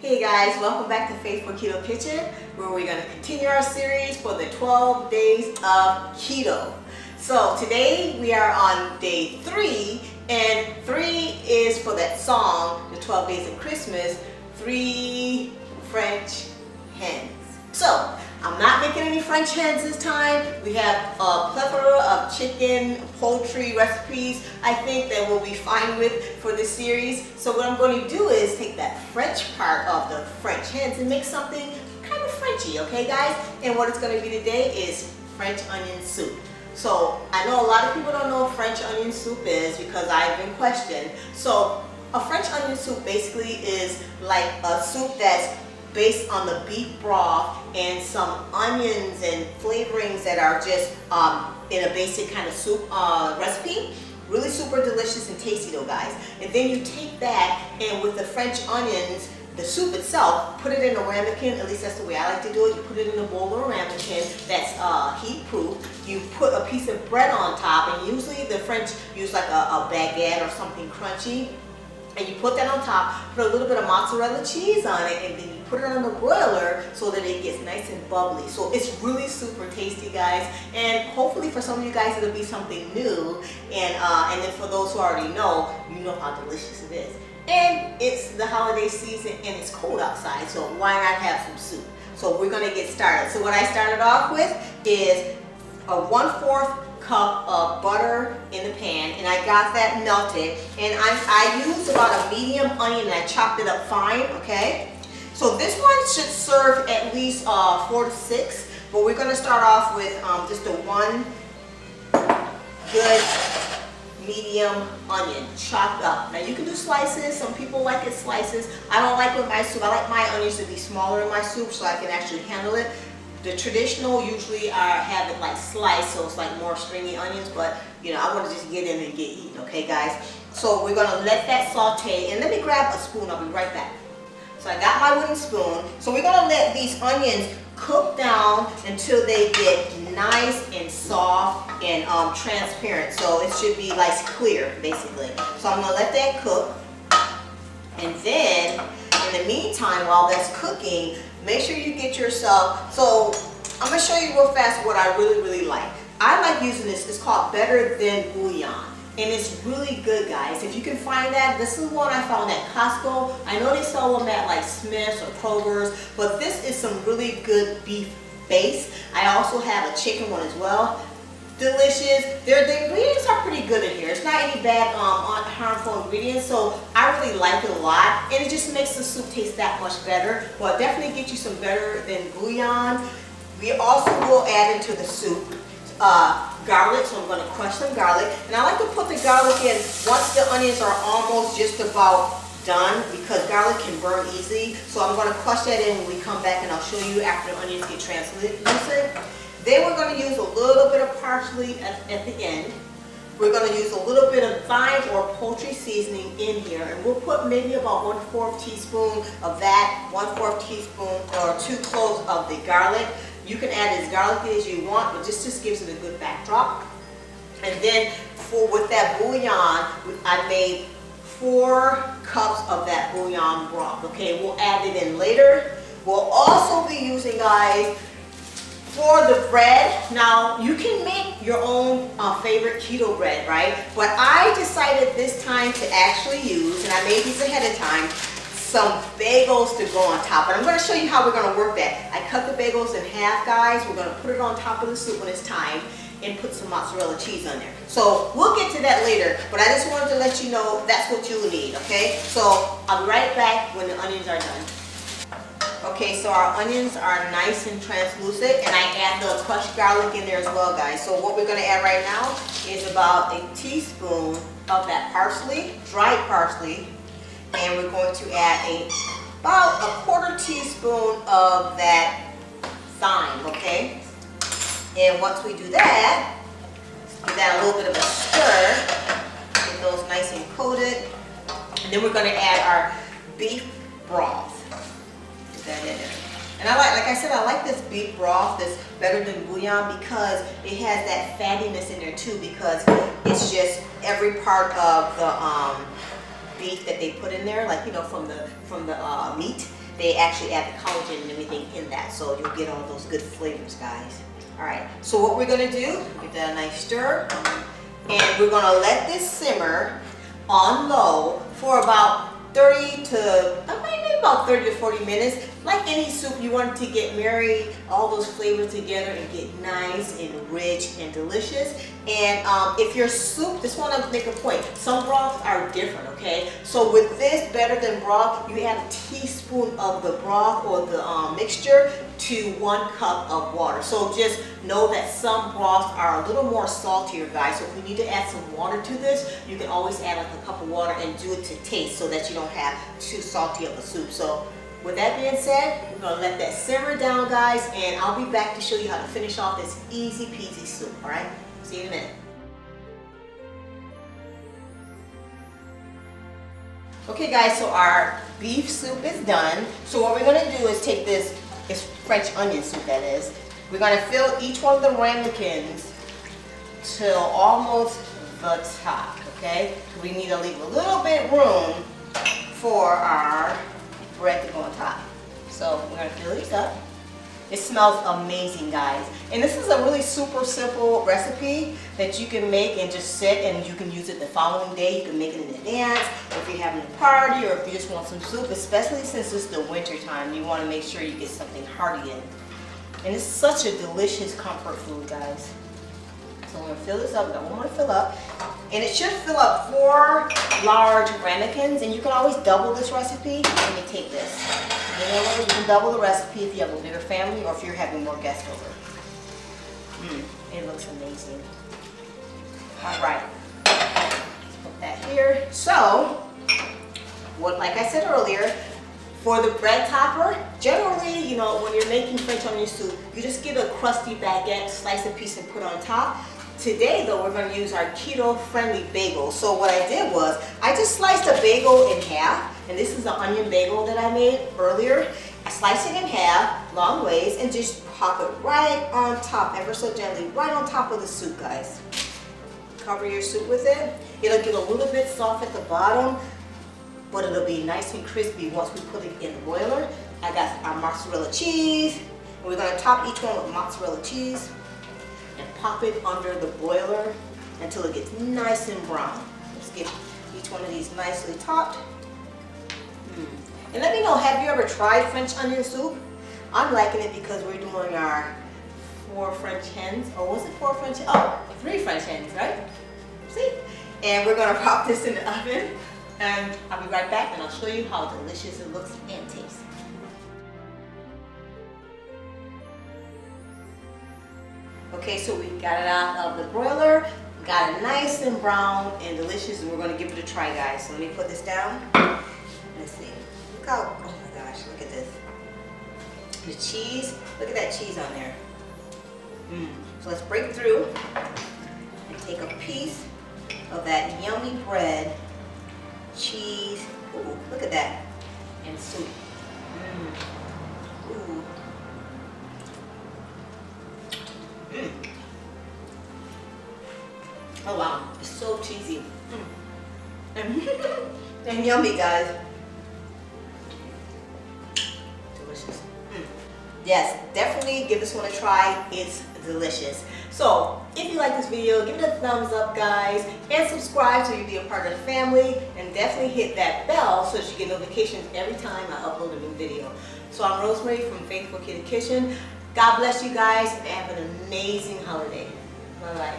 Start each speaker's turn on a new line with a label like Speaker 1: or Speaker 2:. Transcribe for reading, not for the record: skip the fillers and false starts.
Speaker 1: Hey guys, welcome back to Faithful Keto Kitchen, where we're going to continue our series for the 12 days of keto. So today we are on day 3, and 3 is for that song, the 12 Days of Christmas, 3 French hens. So I'm not making any French hens this time. We have a plethora of chicken, poultry recipes I think that we'll be fine with for this series. So what I'm going to do is take that French part of the French hens and make something kind of Frenchy, okay guys? And what it's going to be today is French onion soup. So I know a lot of people don't know what French onion soup is because I've been questioned. So a French onion soup basically is like a soup that's based on the beef broth and some onions and flavorings that are just in a basic kind of soup recipe. Really super delicious and tasty though, guys. And then you take that and with the French onions, the soup itself, put it in a ramekin. At least that's the way I like to do it. You put it in a bowl or a ramekin that's heat proof. You put a piece of bread on top, and usually the French use like a baguette or something crunchy. And you put that on top, put a little bit of mozzarella cheese on it, and then you put it on the broiler so that it gets nice and bubbly. So it's really super tasty, guys. And hopefully for some of you guys it'll be something new. And then for those who already know, you know how delicious it is. And it's the holiday season and it's cold outside, so why not have some soup? So we're gonna get started. So what I started off with is a 1/4 cup of butter in the pan, and I got that melted, and I used about a medium onion and I chopped it up fine, okay? So this one should serve at least 4 to 6, but we're gonna start off with just a 1 good medium onion chopped up. Now you can do slices. Some people like it slices. I don't like it with my soup. I like my onions to be smaller in my soup so I can actually handle it. The traditional usually have it like sliced, so it's like more stringy onions, but you know, I want to just get in and get eaten, okay guys? So we're gonna let that saute, and let me grab a spoon, I'll be right back. So I got my wooden spoon. So we're gonna let these onions cook down until they get nice and soft and transparent. So it should be like clear, basically. So I'm gonna let that cook. And then, in the meantime, while that's cooking, make sure you get yourself, so I'm gonna show you real fast what I really like. I like using this, it's called Better Than Bouillon. And it's really good, guys. If you can find that, this is one I found at Costco. I know they sell them at like Smith's or Kroger's, but this is some really good beef base. I also have a chicken one as well. Delicious. The ingredients are pretty good in here. It's not any bad harmful ingredients, so I really like it a lot, and it just makes the soup taste that much better. But definitely get you some Better Than Bouillon. We also will add into the soup garlic, so I'm going to crush some garlic, and I like to put the garlic in once the onions are almost just about done, because garlic can burn easily. So I'm going to crush that in when we come back, and I'll show you after the onions get translucent. Then we're going to use a little bit of parsley at the end. We're going to use a little bit of thyme or poultry seasoning in here, and we'll put maybe about 1/4 teaspoon of that, 1/4 teaspoon or 2 cloves of the garlic. You can add as garlicky as you want, but this just gives it a good backdrop. And then with that bouillon, I made 4 cups of that bouillon broth. Okay, we'll add it in later. We'll also be using, guys, for the bread. Now you can make your own favorite keto bread, right? But I decided this time to actually use, and I made these ahead of time, some bagels to go on top. And I'm going to show you how we're going to work that. I cut the bagels in half, guys. We're going to put it on top of the soup when it's time, and put some mozzarella cheese on there. So we'll get to that later, but I just wanted to let you know that's what you'll need, okay? So I'll be right back when the onions are done. Okay, so our onions are nice and translucent, and I add the crushed garlic in there as well, guys. So what we're going to add right now is about a teaspoon of that parsley, dried parsley, and we're going to add about a 1/4 teaspoon of that thyme, okay? And once we do that, give that a little bit of a stir, get those nice and coated, and then we're going to add our beef broth. That in there. And like I said, I like this beef broth, this Better Than Bouillon, because it has that fattiness in there too, because it's just every part of the beef that they put in there, like, you know, from the meat. they actually add the collagen and everything in that, so you'll get all those good flavors, guys. All right, so what we're gonna do, give that a nice stir, and we're gonna let this simmer on low for about 30 to maybe about 30 to 40 minutes. Like any soup, you want it to get married, all those flavors together and get nice and rich and delicious. And if your soup, just want to make a point, some broths are different, okay? So with this better than broth, you add a teaspoon of the broth or the mixture to 1 cup of water. So just know that some broths are a little more saltier, guys. So if you need to add some water to this, you can always add like a cup of water and do it to taste so that you don't have too salty of a soup. So with that being said, we're gonna let that simmer down, guys, and I'll be back to show you how to finish off this easy peasy soup, all right? See you in a minute. Okay guys, so our beef soup is done. So what we're gonna do is take this, it's French onion soup that is. We're gonna fill each one of the ramekins till almost the top, okay? We need to leave a little bit room for our bread to go on top. So we're gonna fill these up. It smells amazing, guys. And this is a really super simple recipe that you can make and just sit and you can use it the following day. You can make it in advance, or if you're having a party, or if you just want some soup, especially since it's the winter time, you want to make sure you get something hearty in. And it's such a delicious comfort food, guys. So we're gonna fill this up, got one more to fill up. And it should fill up 4 large ramekins, and you can always double this recipe. Let me take this. You know what? You can double the recipe if you have a bigger family or if you're having more guests over. It looks amazing. All right, let's put that here. So, like I said earlier, for the bread topper, generally, you know, when you're making French onion soup, you just get a crusty baguette, slice a piece and put on top. Today though, we're going to use our keto-friendly bagel. So what I did was, I just sliced a bagel in half, and this is an onion bagel that I made earlier. I sliced it in half, long ways, and just pop it right on top, ever so gently, right on top of the soup, guys. Cover your soup with it. It'll get a little bit soft at the bottom, but it'll be nice and crispy once we put it in the broiler. I got our mozzarella cheese, and we're going to top each one with mozzarella cheese and pop it under the broiler until it gets nice and brown. Let's get each one of these nicely topped. And let me know, have you ever tried French onion soup? I'm liking it because we're doing our 4 French hens. Or was it 4 French? Oh, 3 French hens, right? See? And we're gonna pop this in the oven, and I'll be right back and I'll show you how delicious it looks and tastes. Okay, so we got it out of the broiler, got it nice and brown and delicious, and we're gonna give it a try, guys. So let me put this down. Let's see. Look how, oh my gosh, look at this. The cheese, look at that cheese on there. So let's break through and take a piece of that yummy bread, cheese, ooh, look at that, and soup. Ooh. Oh wow, it's so cheesy. And yummy, guys. Delicious. Yes, definitely give this one a try. It's delicious. So, if you like this video, give it a thumbs up, guys, and subscribe so you'll be a part of the family, and definitely hit that bell so that you get notifications every time I upload a new video. So I'm Rosemary from Faithful Keto Kitchen. God bless you guys, and have an amazing holiday. Bye-bye.